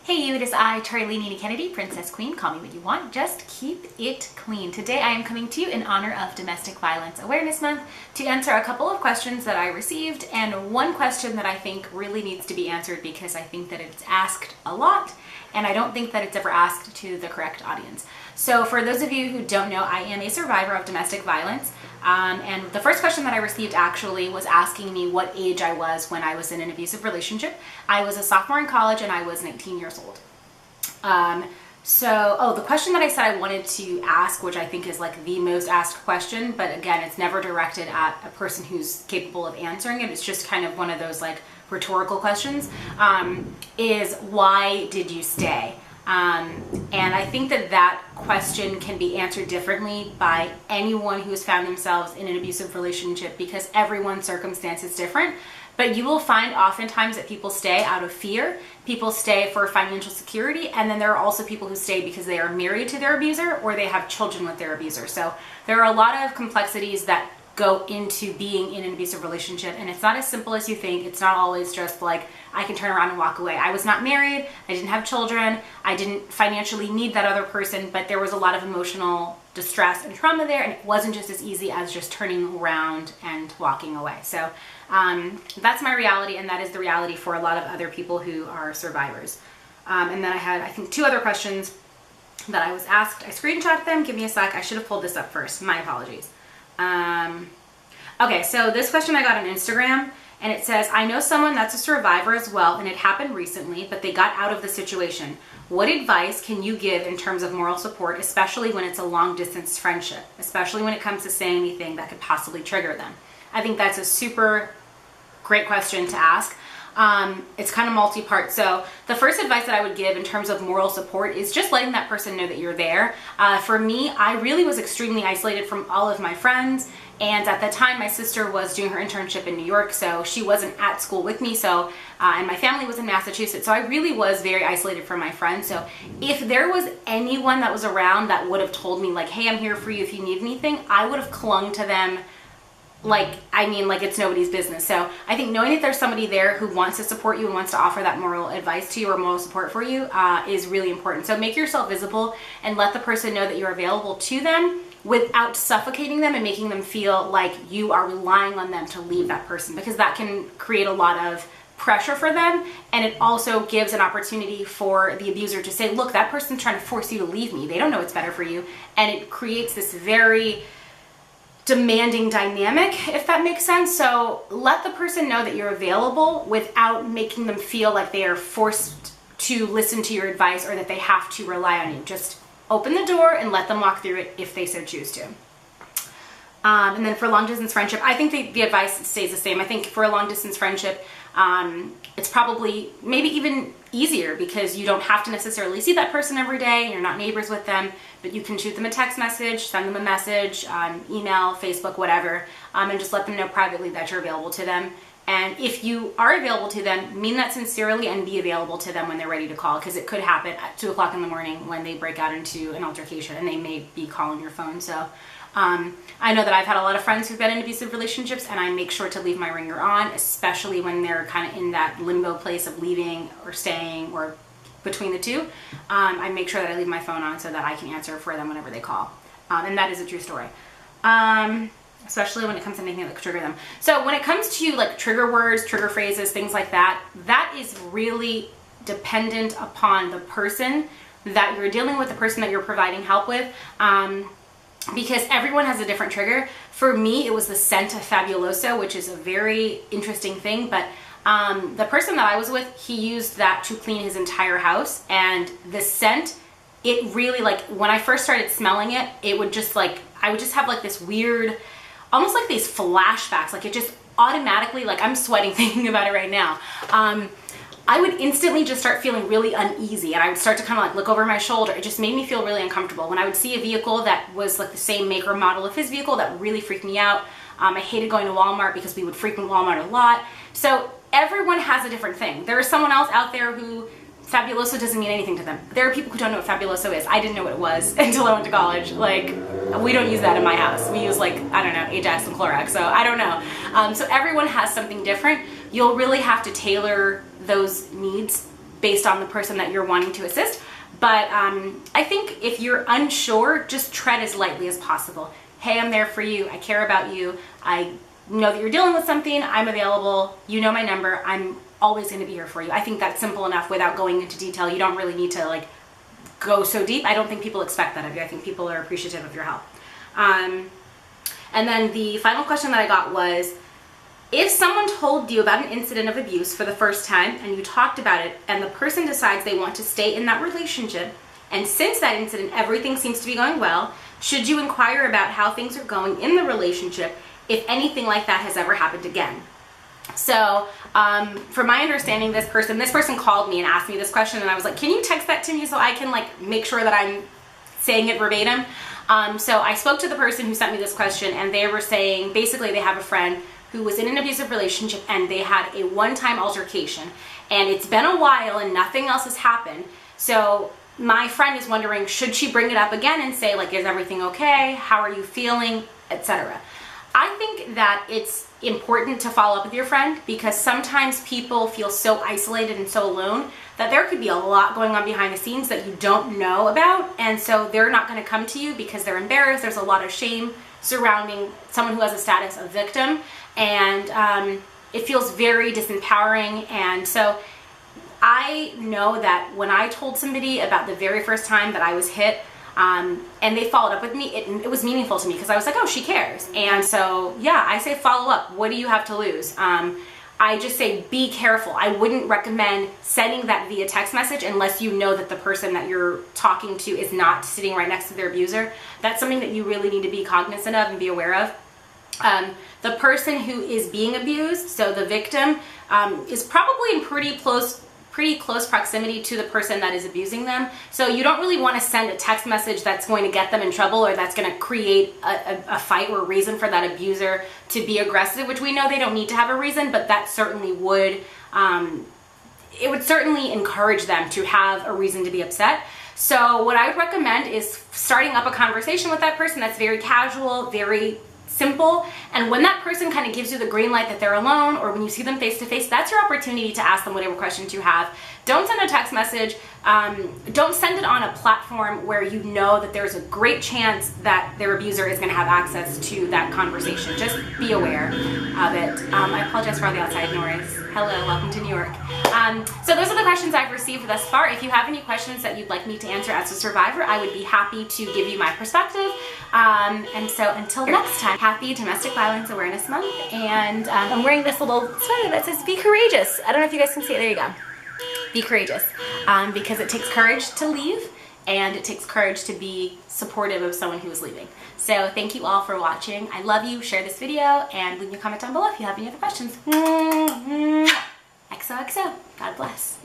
Hey you, it is I, CHARLEKENNEDY, Princess Queen. Call me what you want, just keep it clean. Today I am coming to you in honor of Domestic Violence Awareness Month to answer a couple of questions that I received, and one question that I think really needs to be answered because I think that it's asked a lot and I don't think that it's ever asked to the correct audience. So for those of you who don't know, I am a survivor of domestic violence, and the first question that I received actually was asking me what age I was when I was in an abusive relationship. I was a sophomore in college and I was 19 years old. The question that I said I wanted to ask, which I think is like the most asked question, but again, it's never directed at a person who's capable of answering it. It's just kind of one of those like rhetorical questions, is why did you stay? And I think that that question can be answered differently by anyone who has found themselves in an abusive relationship because everyone's circumstance is different. But you will find oftentimes that people stay out of fear, people stay for financial security, and then there are also people who stay because they are married to their abuser or they have children with their abuser. So there are a lot of complexities that go into being in an abusive relationship, and it's not as simple as you think. It's not always just like I can turn around and walk away. I was not married, I didn't have children, I didn't financially need that other person, but there was a lot of emotional distress and trauma there, and it wasn't just as easy as just turning around and walking away. So that's my reality, and that is the reality for a lot of other people who are survivors. And then I had, I think, two other questions that I was asked. I screenshotted them. Give me a sec. I should have pulled this up first. My apologies. Okay, so this question I got on Instagram, and it says, I know someone that's a survivor as well, and it happened recently, but they got out of the situation. What advice can you give in terms of moral support, especially when it's a long distance friendship, especially when it comes to saying anything that could possibly trigger them? I think that's a super great question to ask. It's kind of multi-part. So the first advice that I would give in terms of moral support is just letting that person know that you're there. For me, I really was extremely isolated from all of my friends. And at the time, my sister was doing her internship in New York, so she wasn't at school with me. So, and my family was in Massachusetts. So I really was very isolated from my friends. So if there was anyone that was around that would have told me like, hey, I'm here for you if you need anything, I would have clung to them like it's nobody's business. So I think knowing that there's somebody there who wants to support you and wants to offer that moral advice to you or moral support for you is really important. So make yourself visible and let the person know that you're available to them without suffocating them and making them feel like you are relying on them to leave that person, because that can create a lot of pressure for them, and it also gives an opportunity for the abuser to say, look, that person's trying to force you to leave me. They don't know what's better for you, and it creates this very demanding dynamic, if that makes sense. So let the person know that you're available without making them feel like they are forced to listen to your advice or that they have to rely on you. Just open the door and let them walk through it if they so choose to. And then for long distance friendship, I think the advice stays the same. I think for a long distance friendship, it's probably maybe even easier because you don't have to necessarily see that person every day. You're not neighbors with them, but you can shoot them a text message, send them a message, email, Facebook, whatever, and just let them know privately that you're available to them. And if you are available to them, mean that sincerely and be available to them when they're ready to call, because it could happen at 2 o'clock in the morning when they break out into an altercation and they may be calling your phone. So I know that I've had a lot of friends who've been in abusive relationships, and I make sure to leave my ringer on, especially when they're kind of in that limbo place of leaving or staying or between the two. I make sure that I leave my phone on so that I can answer for them whenever they call. And that is a true story. Especially when it comes to anything that could trigger them. So when it comes to like trigger words, trigger phrases, things like that, that is really dependent upon the person that you're dealing with, the person that you're providing help with, because everyone has a different trigger. For me, it was the scent of Fabuloso, which is a very interesting thing, but the person that I was with, he used that to clean his entire house, and the scent, it really, like, when I first started smelling it, it would just like, I would just have like this weird, almost like these flashbacks, like it just automatically, like I'm sweating thinking about it right now. I would instantly just start feeling really uneasy, and I would start to kind of like look over my shoulder. It just made me feel really uncomfortable. When I would see a vehicle that was like the same make or model of his vehicle, that really freaked me out. I hated going to Walmart because we would frequent Walmart a lot. So everyone has a different thing. There is someone else out there who Fabuloso doesn't mean anything to them. There are people who don't know what Fabuloso is. I didn't know what it was until I went to college. Like, we don't use that in my house. We use like, I don't know, Ajax and Clorox, so I don't know. So everyone has something different. You'll really have to tailor those needs based on the person that you're wanting to assist. But I think if you're unsure, just tread as lightly as possible. Hey, I'm there for you. I care about you. I know that you're dealing with something. I'm available. You know my number. I'm always going to be here for you. I think that's simple enough without going into detail. You don't really need to like go so deep. I don't think people expect that of you. I think people are appreciative of your help. And then the final question that I got was, if someone told you about an incident of abuse for the first time and you talked about it and the person decides they want to stay in that relationship, and since that incident everything seems to be going well, should you inquire about how things are going in the relationship if anything like that has ever happened again? So from my understanding, this person called me and asked me this question, and I was like, can you text that to me so I can like make sure that I'm saying it verbatim? So I spoke to the person who sent me this question, and they were saying basically they have a friend who was in an abusive relationship and they had a one-time altercation, and it's been a while and nothing else has happened. So my friend is wondering, should she bring it up again and say like, is everything okay? How are you feeling? Etc. I think that it's important to follow up with your friend, because sometimes people feel so isolated and so alone that there could be a lot going on behind the scenes that you don't know about, and so they're not going to come to you because they're embarrassed. There's a lot of shame surrounding someone who has a status of victim, and it feels very disempowering. And so I know that when I told somebody about the very first time that I was hit, and they followed up with me, it was meaningful to me because I was like, oh, she cares. And so yeah, I say follow up. What do you have to lose? I just say be careful. I wouldn't recommend sending that via text message unless you know that the person that you're talking to is not sitting right next to their abuser. That's something that you really need to be cognizant of and be aware of. The person who is being abused, so the victim, is probably in pretty close proximity to the person that is abusing them. So you don't really want to send a text message that's going to get them in trouble, or that's going to create a fight or a reason for that abuser to be aggressive, which we know they don't need to have a reason, but that certainly would, it would certainly encourage them to have a reason to be upset. So what I would recommend is starting up a conversation with that person that's very casual, very simple, and when that person kind of gives you the green light that they're alone, or when you see them face to face, that's your opportunity to ask them whatever questions you have. Don't send a text message. Don't send it on a platform where you know that there's a great chance that their abuser is going to have access to that conversation. Just be aware of it. I apologize for all the outside noise. Hello, welcome to New York. So those are the questions I've received thus far. If you have any questions that you'd like me to answer as a survivor, I would be happy to give you my perspective. And so until next time, happy Domestic Violence Awareness Month. And I'm wearing this little sweater that says be courageous. I don't know if you guys can see it. There you go. Be courageous, because it takes courage to leave, and it takes courage to be supportive of someone who is leaving. So thank you all for watching. I love you. Share this video and leave me a comment down below if you have any other questions. XOXO. God bless.